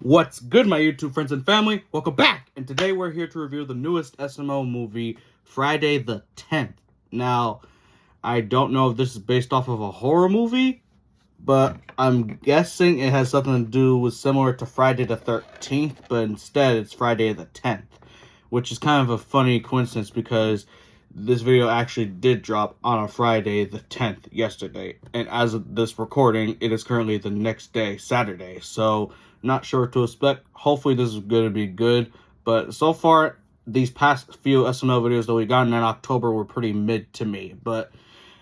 What's good, my YouTube friends and family? Welcome back! And today we're here to review the newest SML movie, Friday the 10th. Now, I don't know if this is based off of a horror movie, but I'm guessing it has something to do with similar to Friday the 13th, but instead it's Friday the 10th, which is kind of a funny coincidence because this video actually did drop on a Friday the 10th yesterday, and as of this recording, it is currently the next day, Saturday, so not sure what to expect. Hopefully this is going to be good, but so far, these past few SML videos that we got in October were pretty mid to me. But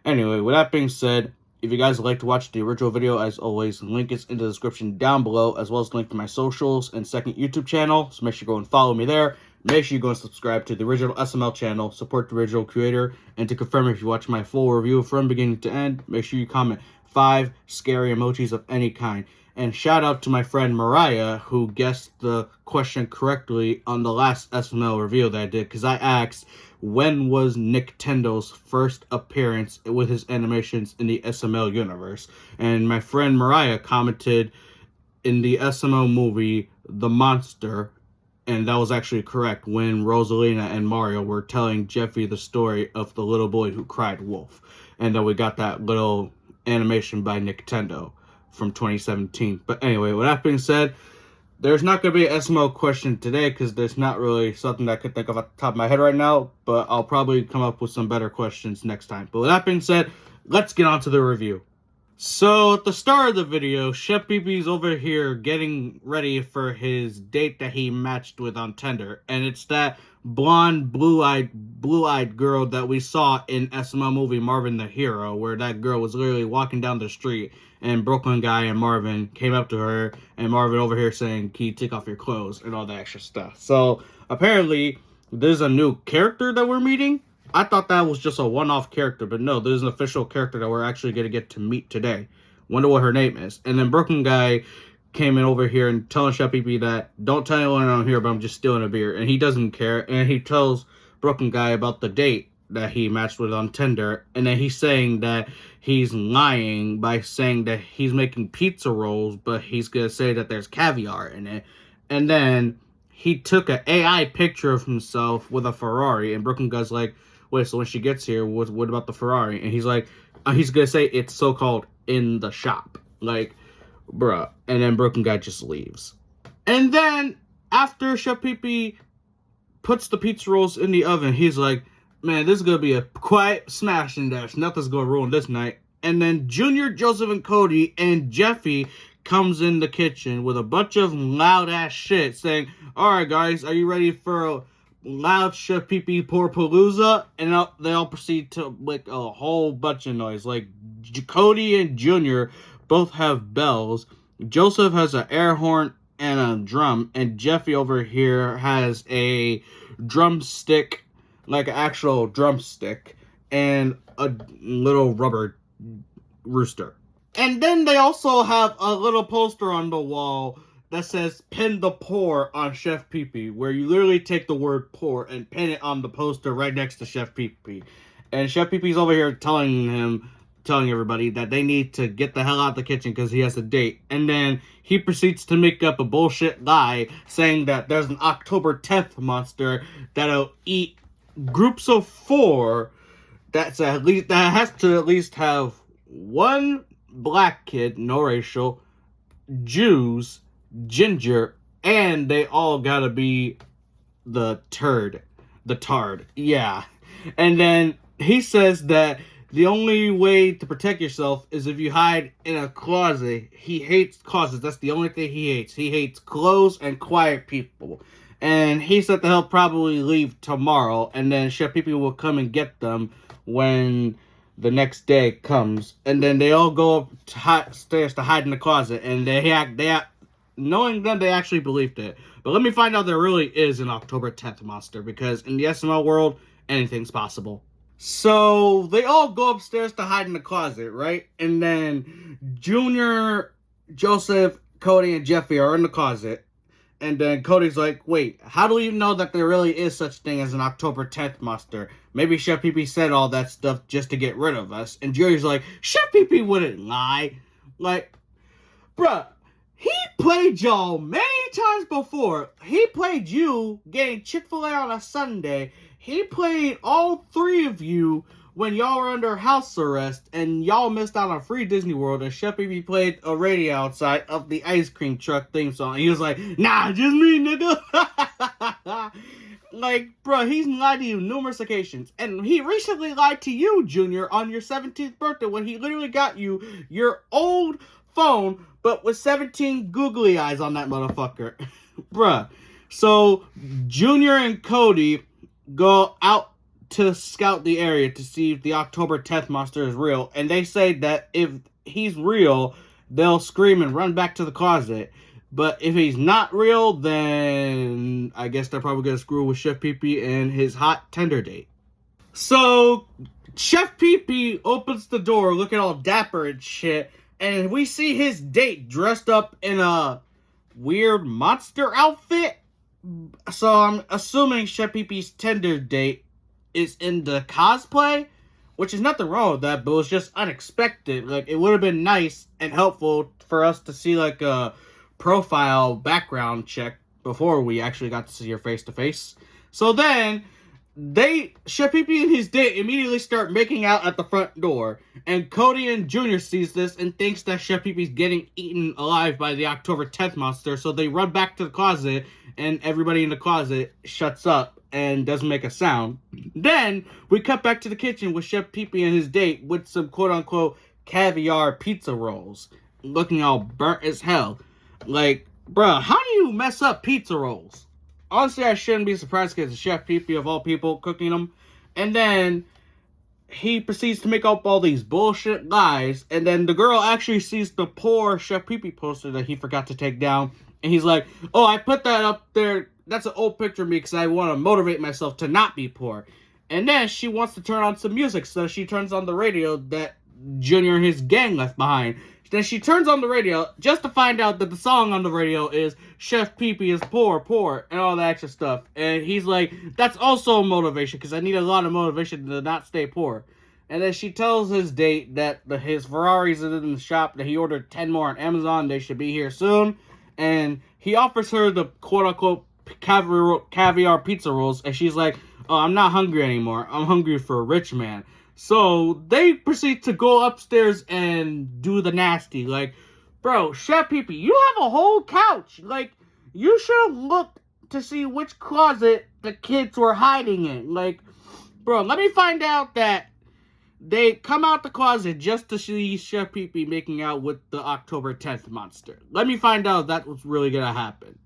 anyway, with that being said, if you guys would like to watch the original video, as always, link is in the description down below, as well as link to my socials and second YouTube channel, so make sure you go and follow me there. Make sure you go and subscribe to the original SML channel, support the original creator, and to confirm if you watch my full review from beginning to end, make sure you comment 5 scary emojis of any kind. And shout out to my friend Mariah, who guessed the question correctly on the last SML review that I did, because I asked, when was Nintendo's first appearance with his animations in the SML universe? And my friend Mariah commented in the SML movie, The Monster, and that was actually correct, when Rosalina and Mario were telling Jeffy the story of the little boy who cried wolf. And then we got that little animation by Nintendo from 2017. But anyway, with that being said, there's not going to be an SML question today because there's not really something that I could think of at the top of my head right now, but I'll probably come up with some better questions next time. But with that being said, let's get on to the review. So, at the start of the video, Chef Pee-Pee's over here getting ready for his date that he matched with on Tinder. And it's that blonde, blue-eyed girl that we saw in SML movie Marvin the Hero, where that girl was literally walking down the street, and Brooklyn Guy and Marvin came up to her, and Marvin over here saying, "Can you take off your clothes?" and all that extra stuff. So, apparently, there's a new character that we're meeting. I thought that was just a one-off character, but no, there's an official character that we're actually going to get to meet today. Wonder what her name is. And then Brooklyn Guy came in over here and telling Chef Pee-Pee that, don't tell anyone I'm here, but I'm just stealing a beer. And he doesn't care, and he tells Brooklyn Guy about the date that he matched with on Tinder, and then he's saying that he's lying by saying that he's making pizza rolls, but he's going to say that there's caviar in it. And then he took an AI picture of himself with a Ferrari, and Brooklyn Guy's like, wait, so when she gets here, what about the Ferrari? And he's like, he's going to say it's so-called in the shop. Like, bruh. And then Brooklyn Guy just leaves. And then, after Chef Pee-Pee puts the pizza rolls in the oven, he's like, man, this is going to be a quiet smash and dash. Nothing's going to ruin this night. And then Junior, Joseph, and Cody, and Jeffy comes in the kitchen with a bunch of loud-ass shit saying, alright, guys, are you ready for a loud Chef Pee-Pee Porpalooza? And they all proceed to make a whole bunch of noise. Like, Cody and Junior both have bells. Joseph has an air horn and a drum. And Jeffy over here has a drumstick, like an actual drumstick, and a little rubber rooster. And then they also have a little poster on the wall that says, pin the pour on Chef Pee-Pee, where you literally take the word pour and pin it on the poster right next to Chef Pee-Pee. And Chef Pee-Pee's over here telling everybody that they need to get the hell out of the kitchen because he has a date. And then he proceeds to make up a bullshit lie saying that there's an October 10th monster that'll eat groups of 4 that has to at least have one black kid, no racial, Jews, ginger, and they all gotta be the tard. Yeah. And then he says that the only way to protect yourself is if you hide in a closet. He hates closets. That's the only thing he hates. He hates clothes and quiet people. And he said that he'll probably leave tomorrow, and then Chef Pee-Pee will come and get them when the next day comes. And then they all go upstairs to hide in the closet, and knowing them, they actually believed it. But let me find out there really is an October 10th monster, because in the SML world, anything's possible. So, they all go upstairs to hide in the closet, right? And then Junior, Joseph, Cody, and Jeffy are in the closet. And then Cody's like, wait, how do we know that there really is such thing as an October 10th monster? Maybe Chef Pee-Pee said all that stuff just to get rid of us. And Junior's like, Chef Pee-Pee wouldn't lie. Like, bruh, He played y'all many times before. He played you getting Chick-fil-A on a Sunday. He played all three of you when y'all were under house arrest and y'all missed out on free Disney World, and Chef Pee played a radio outside of the ice cream truck theme song. He was like, nah, just me, nigga. Like, bro, he's lied to you numerous occasions. And he recently lied to you, Junior, on your 17th birthday when he literally got you your old phone, but with 17 googly eyes on that motherfucker. Bruh. So, Junior and Cody go out to scout the area to see if the October 10th monster is real. And they say that if he's real, they'll scream and run back to the closet. But if he's not real, then I guess they're probably going to screw with Chef Pee and his hot Tinder date. So, Chef Pee opens the door looking all dapper and shit. And we see his date dressed up in a weird monster outfit. So I'm assuming Chef Pee Tinder date is in the cosplay, which is nothing wrong with that, but it was just unexpected. Like, it would have been nice and helpful for us to see, like, a profile background check before we actually got to see her face to face. So then, Chef Pee and his date immediately start making out at the front door, and Cody and Junior sees this and thinks that Chef Pee getting eaten alive by the October 10th monster, so they run back to the closet, and everybody in the closet shuts up and doesn't make a sound. Then, we cut back to the kitchen with Chef Pee and his date with some quote-unquote caviar pizza rolls, looking all burnt as hell. Like, bruh, how do you mess up pizza rolls? Honestly, I shouldn't be surprised because it's Chef Pee of all people cooking them. And then he proceeds to make up all these bullshit lies. And then the girl actually sees the poor Chef Pee poster that he forgot to take down. And he's like, oh, I put that up there. That's an old picture of me because I want to motivate myself to not be poor. And then she wants to turn on some music. So she turns on the radio that Junior and his gang left behind. Then she turns on the radio just to find out that the song on the radio is Chef Pee is poor, poor, and all that extra stuff. And he's like, that's also motivation because I need a lot of motivation to not stay poor. And then she tells his date that his Ferrari's in the shop, that he ordered 10 more on Amazon. They should be here soon. And he offers her the quote-unquote caviar pizza rolls. And she's like, oh, I'm not hungry anymore. I'm hungry for a rich man. So, they proceed to go upstairs and do the nasty. Like, bro, Chef Pee, you have a whole couch. Like, you should have looked to see which closet the kids were hiding in. Like, bro, let me find out that they come out the closet just to see Chef Pee making out with the October 10th monster. Let me find out if that was really gonna happen.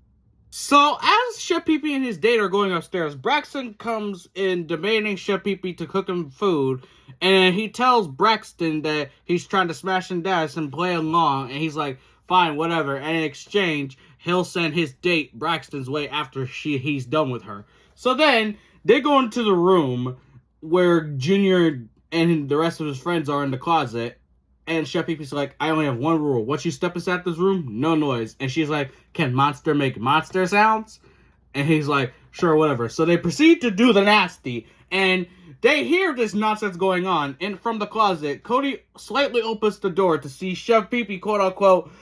So, as Chef Pee and his date are going upstairs, Braxton comes in demanding Chef Pee to cook him food, and he tells Braxton that he's trying to smash and dash and play along, and he's like, fine, whatever, and in exchange, he'll send his date Braxton's way after he's done with her. So then, they go into the room where Junior and the rest of his friends are in the closet, and Chef Pee like, I only have one rule. Once you step inside this room, no noise. And she's like, can monster make monster sounds? And he's like, sure, whatever. So they proceed to do the nasty. And they hear this nonsense going on. And from the closet, Cody slightly opens the door to see Chef Pee, quote unquote,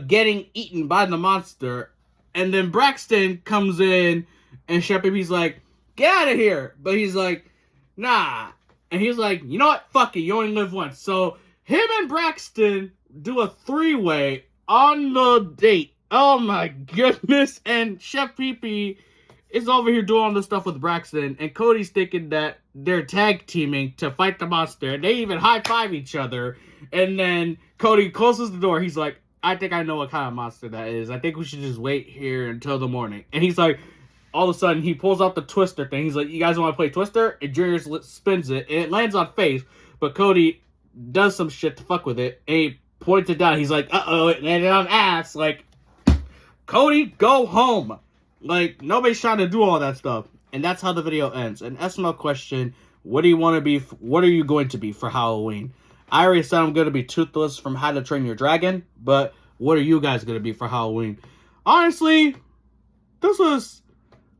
getting eaten by the monster. And then Braxton comes in, and Chef Pee's like, get out of here. But he's like, nah. And he's like, you know what? Fuck it. You only live once. So him and Braxton do a three-way on the date. Oh my goodness. And Chef Pee is over here doing all this stuff with Braxton. And Cody's thinking that they're tag teaming to fight the monster. And they even high-five each other. And then Cody closes the door. He's like, I think I know what kind of monster that is. I think we should just wait here until the morning. And he's like, all of a sudden, he pulls out the Twister thing. He's like, you guys want to play Twister? And Junior spins it. And it lands on face. But Cody does some shit to fuck with it, and he points it down. He's like, uh-oh, it landed on ass. Like, Cody, go home. Like, nobody's trying to do all that stuff. And that's how the video ends. An SML question, what do you want to be, what are you going to be for Halloween? I already said I'm going to be Toothless from How to Train Your Dragon, but what are you guys going to be for Halloween? Honestly, this was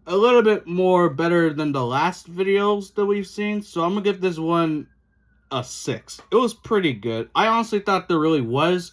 a little bit more better than the last videos that we've seen, so I'm going to give this one a 6. It was pretty good. I honestly thought there really was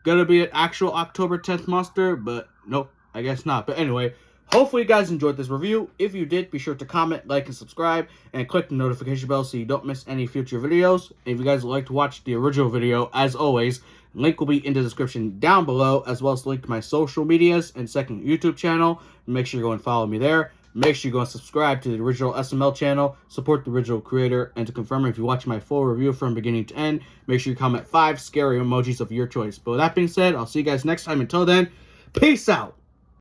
gonna be an actual October 10th monster, but nope, I guess not. But anyway, hopefully you guys enjoyed this review. If you did, be sure to comment, like, and subscribe, and click the notification bell so you don't miss any future videos. And if you guys would like to watch the original video, as always, link will be in the description down below, as well as the link to my social medias and second YouTube channel. Make sure you go and follow me there. Make sure you go and subscribe to the original SML channel, support the original creator, and to confirm if you watch my full review from beginning to end, make sure you comment 5 scary emojis of your choice. But with that being said, I'll see you guys next time. Until then, peace out!